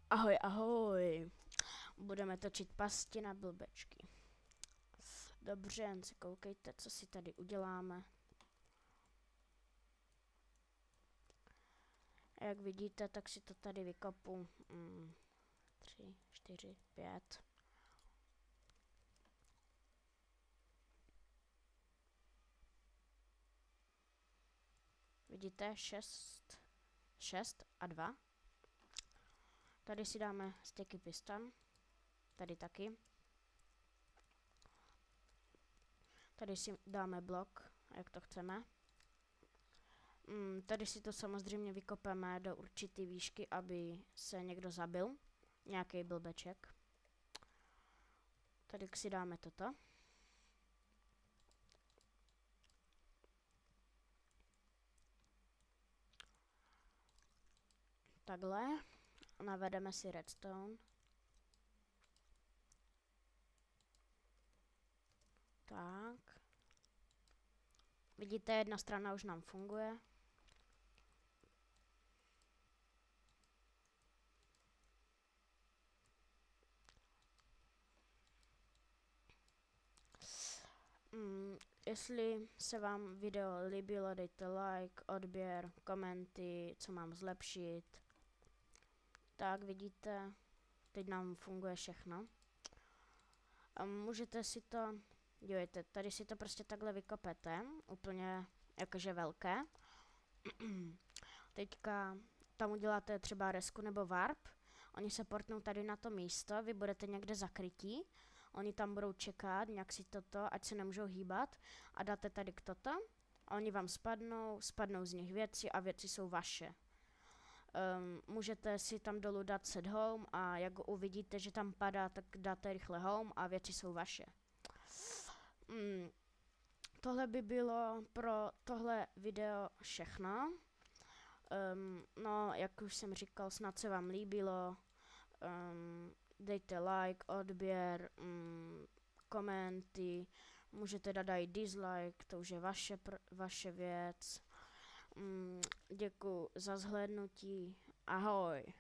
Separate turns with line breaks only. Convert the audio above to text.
Ahoj, ahoj. Budeme točit pasti na blbečky. Dobře, jen si koukejte, co si tady uděláme. Jak vidíte, tak si to tady vykopu. 3, 4, 5. Vidíte? 6 a 2. Tady si dáme sticky piston. Tady taky. Tady si dáme blok, jak to chceme. Tady si to samozřejmě vykopeme do určité výšky, aby se někdo zabil. Nějaký blbeček. Tady si dáme toto. Takhle. Navedeme si redstone. Tak. Vidíte, jedna strana už nám funguje. Jestli se vám video líbilo, dejte like, odběr, komenty, co mám zlepšit. Tak vidíte, teď nám funguje všechno. Můžete si to, dívejte, tady si to prostě takhle vykopete, úplně jakože velké. Teďka tam uděláte třeba resku nebo warp, oni se portnou tady na to místo, vy budete někde zakrytí, oni tam budou čekat, nějak si toto, ať se nemůžou hýbat, a dáte tady k toto, a oni vám spadnou z nich věci a věci jsou vaše. Můžete si tam dolů dát set home a jak uvidíte, že tam padá, tak dáte rychle home a věci jsou vaše. Tohle by bylo pro tohle video všechno. No, jak už jsem říkal, snad se vám líbilo. Dejte like, odběr, komenty, můžete dát i dislike, to už je vaše věc. Děkuji za zhlédnutí, ahoj.